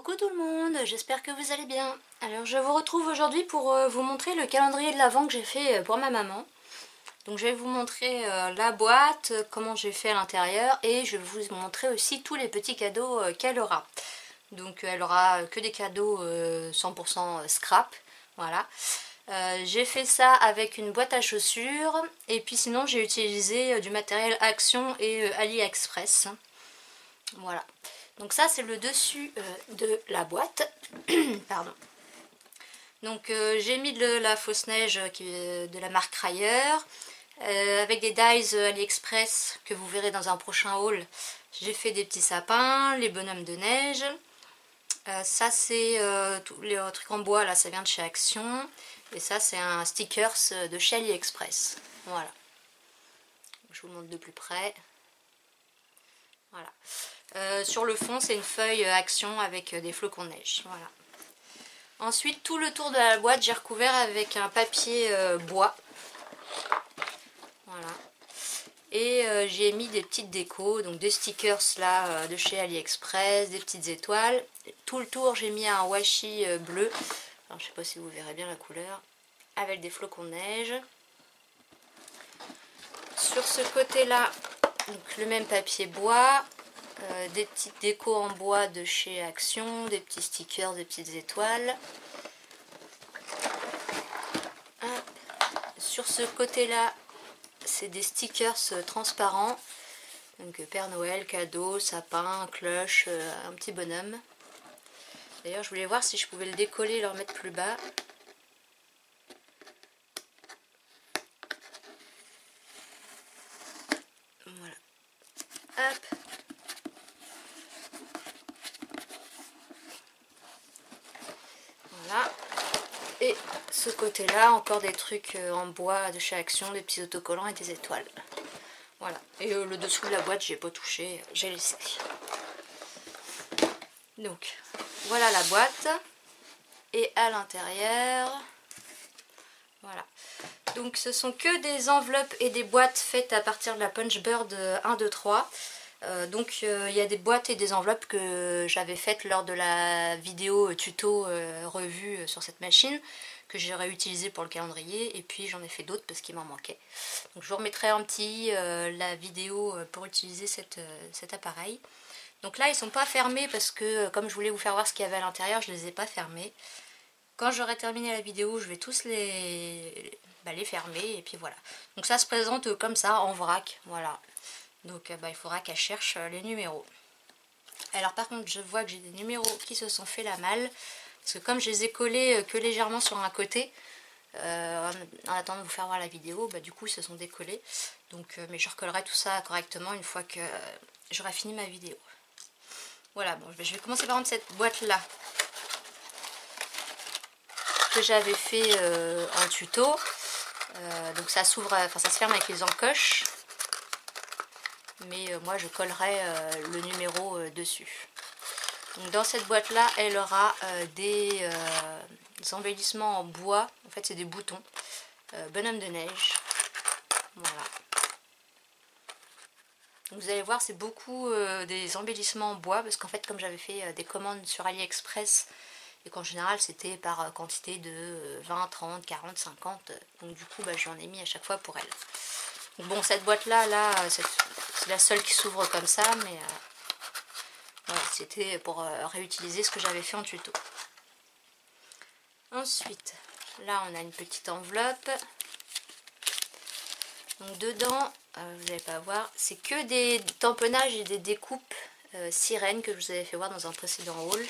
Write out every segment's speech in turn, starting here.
Coucou tout le monde, j'espère que vous allez bien. Alors je vous retrouve aujourd'hui pour vous montrer le calendrier de l'Avent que j'ai fait pour ma maman. Donc je vais vous montrer la boîte, comment j'ai fait à l'intérieur et je vais vous montrer aussi tous les petits cadeaux qu'elle aura. Donc elle aura que des cadeaux 100% scrap, voilà. J'ai fait ça avec une boîte à chaussures et puis sinon j'ai utilisé du matériel Action et AliExpress. Voilà. Donc ça c'est le dessus de la boîte. Pardon. Donc j'ai mis de la fausse neige de la marque Rayer. Avec des dies AliExpress que vous verrez dans un prochain haul. J'ai fait des petits sapins, les bonhommes de neige. Ça c'est tous les trucs en bois, là ça vient de chez Action. Et ça c'est un stickers de chez AliExpress. Voilà. Je vous montre de plus près. Voilà. Sur le fond c'est une feuille Action avec des flocons de neige. Voilà. Ensuite tout le tour de la boîte j'ai recouvert avec un papier bois. Voilà. Et j'ai mis des petites décos, donc des stickers là de chez AliExpress, des petites étoiles. Tout le tour j'ai mis un washi bleu. Alors je sais pas si vous verrez bien la couleur. Avec des flocons de neige. Sur ce côté là, donc le même papier bois. Des petites décos en bois de chez Action, des petits stickers, des petites étoiles. Sur ce côté là, c'est des stickers transparents. Donc Père Noël, cadeau, sapin, cloche, un petit bonhomme. D'ailleurs je voulais voir si je pouvais le décoller et le remettre plus bas. Voilà. Hop. Voilà. Et ce côté là, encore des trucs en bois de chez Action, des petits autocollants et des étoiles. Voilà. Et le dessous de la boîte, j'ai pas touché, j'ai laissé. Donc, voilà la boîte. Et à l'intérieur, voilà. Donc, ce sont que des enveloppes et des boîtes faites à partir de la Punchbird 1, 2, 3. Donc, il y a des boîtes et des enveloppes que j'avais faites lors de la vidéo tuto revue sur cette machine, que j'ai réutilisé pour le calendrier, et puis j'en ai fait d'autres parce qu'il m'en manquait. Donc je vous remettrai en petit la vidéo pour utiliser cet appareil. Donc là ils sont pas fermés parce que comme je voulais vous faire voir ce qu'il y avait à l'intérieur, je les ai pas fermés. Quand j'aurai terminé la vidéo, je vais tous les fermer et puis voilà. Donc ça se présente comme ça en vrac, voilà. Donc il faudra qu'elle cherche les numéros. Alors par contre je vois que j'ai des numéros qui se sont fait la malle. Parce que comme je les ai collés que légèrement sur un côté, en attendant de vous faire voir la vidéo, du coup ils se sont décollés. Donc, mais je recollerai tout ça correctement une fois que j'aurai fini ma vidéo. Voilà, bon, je vais commencer par exemple cette boîte là que j'avais fait en tuto. Donc ça s'ouvre, enfin ça se ferme avec les encoches. Mais moi je collerai le numéro dessus. Donc dans cette boîte là elle aura des embellissements en bois, en fait c'est des boutons, bonhomme de neige, voilà. Donc vous allez voir c'est beaucoup des embellissements en bois parce qu'en fait comme j'avais fait des commandes sur AliExpress et qu'en général c'était par quantité de 20, 30, 40, 50, donc du coup j'en ai mis à chaque fois pour elle. Donc, bon cette boîte là c'est la seule qui s'ouvre comme ça mais voilà, c'était pour réutiliser ce que j'avais fait en tuto. Ensuite, là on a une petite enveloppe. Donc dedans, vous n'allez pas voir, c'est que des tamponnages et des découpes sirènes que je vous avais fait voir dans un précédent haul.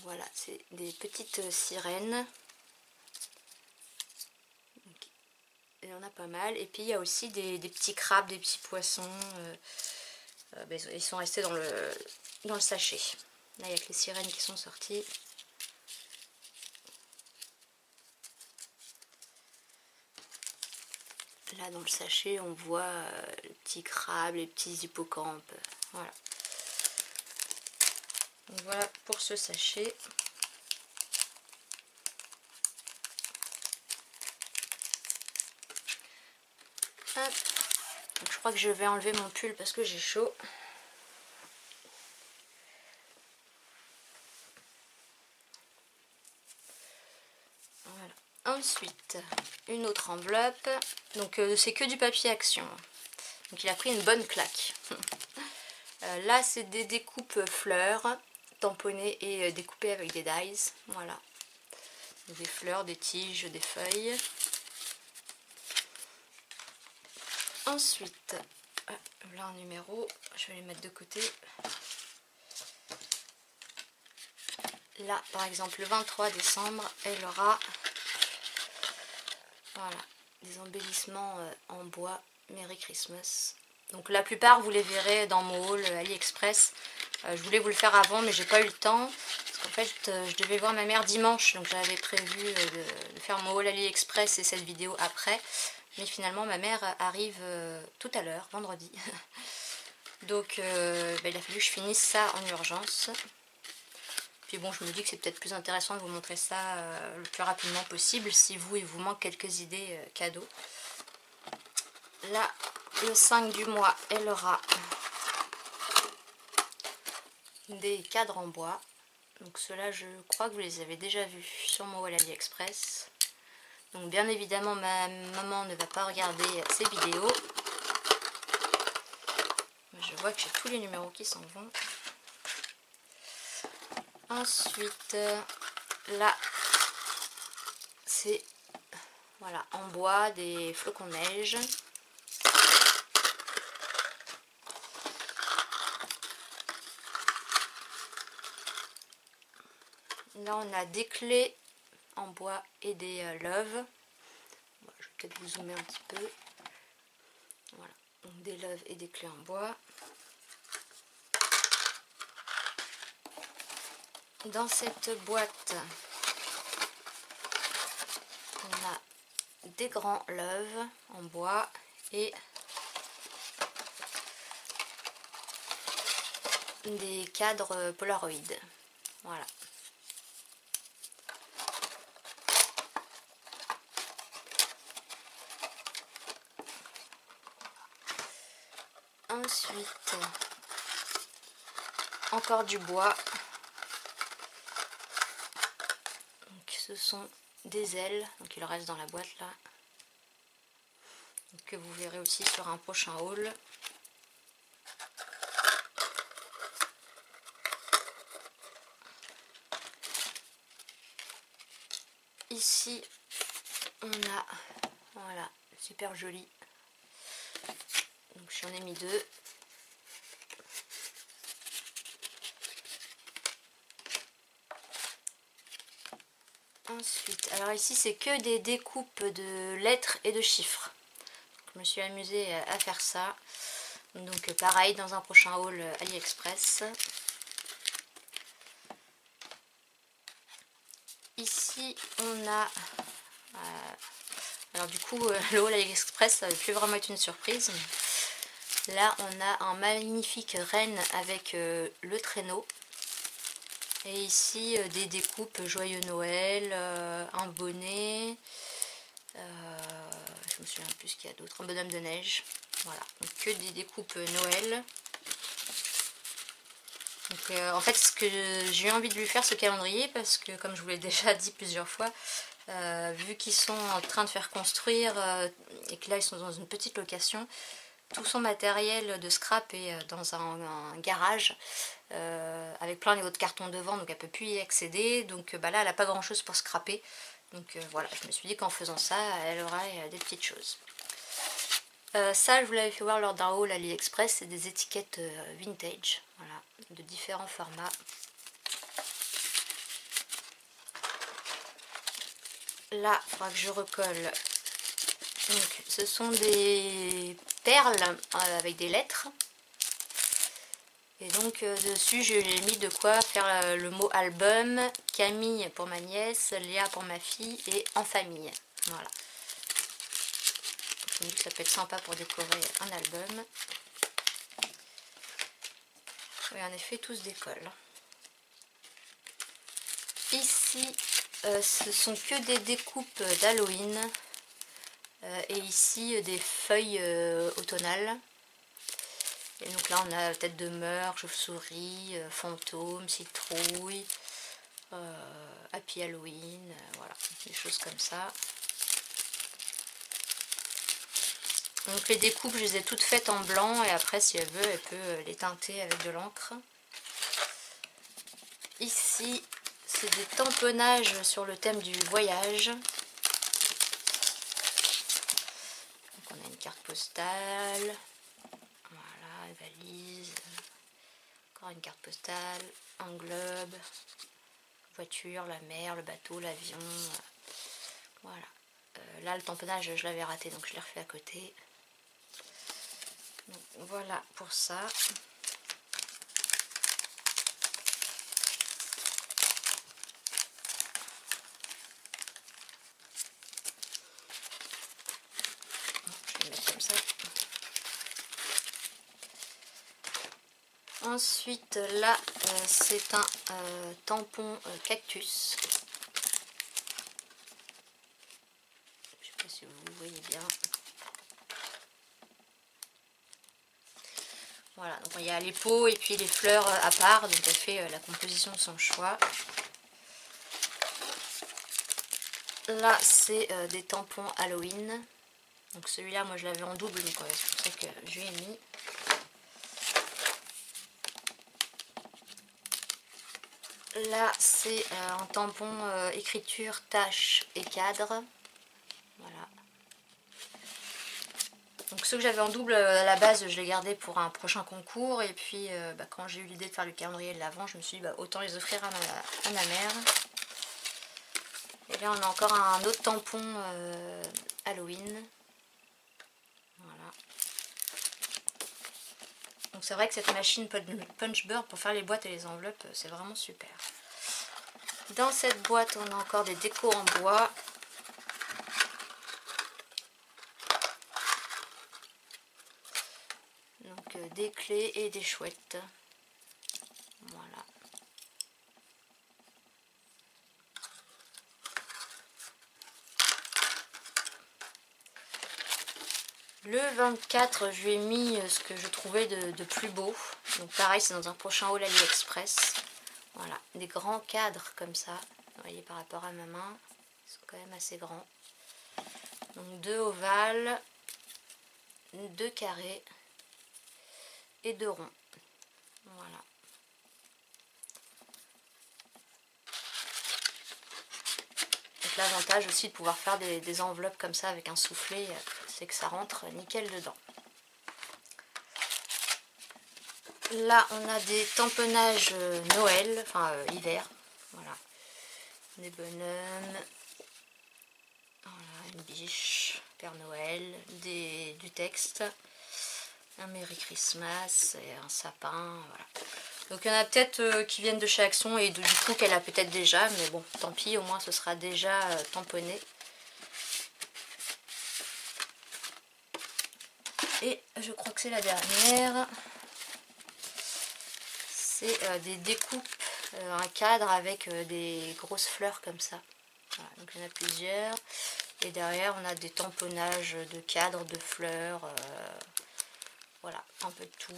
Voilà, c'est des petites sirènes. Il y en a pas mal. Et puis il y a aussi des petits crabes, des petits poissons. Ils sont restés dans le sachet. Là il y a que les sirènes qui sont sorties. Là dans le sachet on voit les petits crabes, les petits hippocampes. Voilà. Donc voilà pour ce sachet. Hop. Donc, je crois que je vais enlever mon pull parce que j'ai chaud. Voilà. Ensuite, une autre enveloppe. Donc c'est que du papier Action. Donc il a pris une bonne claque. Là c'est des découpes fleurs, tamponnées et découpées avec des dies. Voilà. Des fleurs, des tiges, des feuilles. Ensuite, là un numéro, je vais les mettre de côté. Là par exemple le 23 décembre, elle aura voilà, des embellissements en bois Merry Christmas. Donc la plupart vous les verrez dans mon haul AliExpress. Je voulais vous le faire avant mais j'ai pas eu le temps. Parce qu'en fait je devais voir ma mère dimanche. Donc j'avais prévu de faire mon haul AliExpress et cette vidéo après. Mais finalement ma mère arrive tout à l'heure, vendredi. Donc il a fallu que je finisse ça en urgence. Puis bon, je me dis que c'est peut-être plus intéressant de vous montrer ça le plus rapidement possible si il vous manque quelques idées cadeaux. Là, le 5 du mois, elle aura des cadres en bois. Donc ceux-là, je crois que vous les avez déjà vus sur mon wall AliExpress. Donc bien évidemment, ma maman ne va pas regarder ces vidéos. Je vois que j'ai tous les numéros qui s'en vont. Ensuite, là, c'est voilà, en bois des flocons de neige. Là, on a des clés en bois et des loves. Bon, je vais peut-être vous zoomer un petit peu. Voilà, donc des loves et des clés en bois. Dans cette boîte, on a des grands loves en bois et des cadres Polaroid. Voilà. Ensuite, encore du bois. Donc, ce sont des ailes, donc il reste dans la boîte là, donc, que vous verrez aussi sur un prochain haul. Ici, on a, voilà, super joli. Donc j'en ai mis deux. Ensuite, alors ici c'est que des découpes de lettres et de chiffres. Donc, je me suis amusée à faire ça. Donc pareil dans un prochain haul AliExpress. Ici on a... alors du coup le haul AliExpress ça ne va plus vraiment être une surprise. Là on a un magnifique renne avec le traîneau. Et ici des découpes Joyeux Noël, un bonnet, je me souviens plus ce qu'il y a d'autre, un bonhomme de neige. Voilà, donc que des découpes Noël. Donc en fait ce que j'ai eu envie de lui faire ce calendrier parce que comme je vous l'ai déjà dit plusieurs fois, vu qu'ils sont en train de faire construire et que là ils sont dans une petite location, tout son matériel de scrap est dans un garage avec plein de cartons devant, donc elle ne peut plus y accéder. Donc là elle n'a pas grand chose pour scraper. Donc voilà, je me suis dit qu'en faisant ça, elle aurait des petites choses. Ça je vous l'avais fait voir lors d'un haul AliExpress, c'est des étiquettes vintage, voilà, de différents formats. Là, il faudra que je recolle. Donc ce sont des perles avec des lettres. Et donc dessus j'ai mis de quoi faire le mot album, Camille pour ma nièce, Léa pour ma fille et en famille. Voilà. Je me dis que ça peut être sympa pour décorer un album. Et en effet tout se décolle. Ici ce sont que des découpes d'Halloween. et ici des feuilles automnales. Et donc là on a tête de meurtre, chauve-souris, fantôme, citrouille, Happy Halloween, voilà, des choses comme ça. Donc les découpes, je les ai toutes faites en blanc et après si elle veut, elle peut les teinter avec de l'encre. Ici, c'est des tamponnages sur le thème du voyage. Donc on a une carte postale, voilà, une valise, encore une carte postale, un globe, voiture, la mer, le bateau, l'avion, voilà. Là le tamponnage je l'avais raté donc je l'ai refait à côté. Donc, voilà pour ça. Je vais le mettre comme ça. Ensuite là c'est un tampon cactus. Je sais pas si vous voyez bien. Voilà, donc il y a les pots et puis les fleurs à part, donc elle fait la composition de son choix. Là c'est des tampons Halloween. Donc celui-là moi je l'avais en double, donc c'est pour ça que je lui ai mis. Là c'est un tampon écriture, tâche et cadre. Voilà. Donc ceux que j'avais en double à la base je les gardais pour un prochain concours. Et puis quand j'ai eu l'idée de faire le calendrier de l'Avent, je me suis dit autant les offrir à ma mère. Et là on a encore un autre tampon Halloween. Voilà. Donc c'est vrai que cette machine Punchbird pour faire les boîtes et les enveloppes, c'est vraiment super. Dans cette boîte, on a encore des décos en bois. Donc des clés et des chouettes. Voilà. Le 24, je lui ai mis ce que je trouvais de plus beau. Donc pareil, c'est dans un prochain haul AliExpress. Voilà, des grands cadres comme ça. Vous voyez par rapport à ma main, ils sont quand même assez grands. Donc 2 ovales, 2 carrés et 2 ronds. Voilà. Donc l'avantage aussi de pouvoir faire des enveloppes comme ça avec un soufflet, c'est que ça rentre nickel dedans. Là on a des tamponnages Noël, enfin hiver, voilà, des bonhommes, voilà, une biche, Père Noël, du texte, un Merry Christmas et un sapin, voilà. Donc il y en a peut-être qui viennent de chez Action et du coup qu'elle a peut-être déjà, mais bon, tant pis, au moins ce sera déjà tamponné. Et je crois que c'est la dernière. C'est des découpes, un cadre avec des grosses fleurs comme ça. Voilà, donc il y en a plusieurs. Et derrière on a des tamponnages de cadres, de fleurs. Voilà, un peu de tout.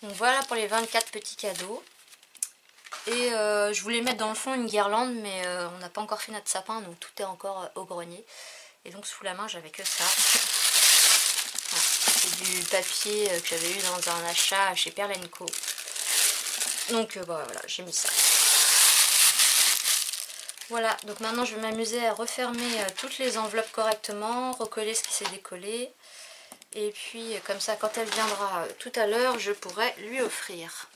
Donc voilà pour les 24 petits cadeaux. Et je voulais mettre dans le fond une guirlande, mais on n'a pas encore fait notre sapin, donc tout est encore au grenier. Et donc sous la main j'avais que ça. Voilà, c'est du papier que j'avais eu dans un achat chez Pearl & Co. Donc voilà, j'ai mis ça. Voilà, donc maintenant je vais m'amuser à refermer toutes les enveloppes correctement, recoller ce qui s'est décollé. Et puis comme ça, quand elle viendra tout à l'heure, je pourrai lui offrir.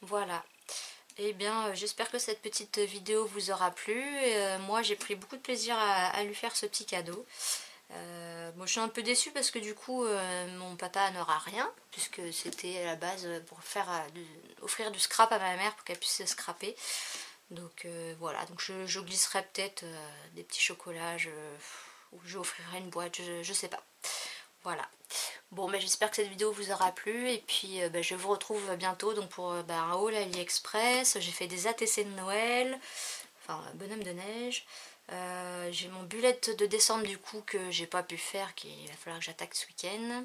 Voilà. Et bien j'espère que cette petite vidéo vous aura plu. Moi j'ai pris beaucoup de plaisir à lui faire ce petit cadeau. Bon, je suis un peu déçue parce que du coup mon papa n'aura rien, puisque c'était à la base pour faire offrir du scrap à ma mère pour qu'elle puisse se scraper. Donc voilà, donc je glisserai peut-être des petits chocolats, ou je offrirai une boîte, je sais pas. Voilà. Bon, ben, j'espère que cette vidéo vous aura plu et puis je vous retrouve bientôt donc pour un haul AliExpress. J'ai fait des ATC de Noël, enfin bonhomme de neige. J'ai mon bullet de décembre du coup que j'ai pas pu faire, qu'il va falloir que j'attaque ce week-end.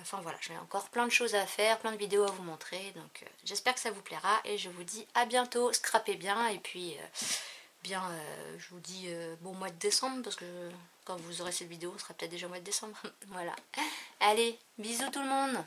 Enfin voilà, j'ai encore plein de choses à faire, plein de vidéos à vous montrer, donc j'espère que ça vous plaira et je vous dis à bientôt, scrapez bien et puis je vous dis bon mois de décembre parce que quand vous aurez cette vidéo, on sera peut-être déjà au mois de décembre. Voilà, allez, bisous tout le monde.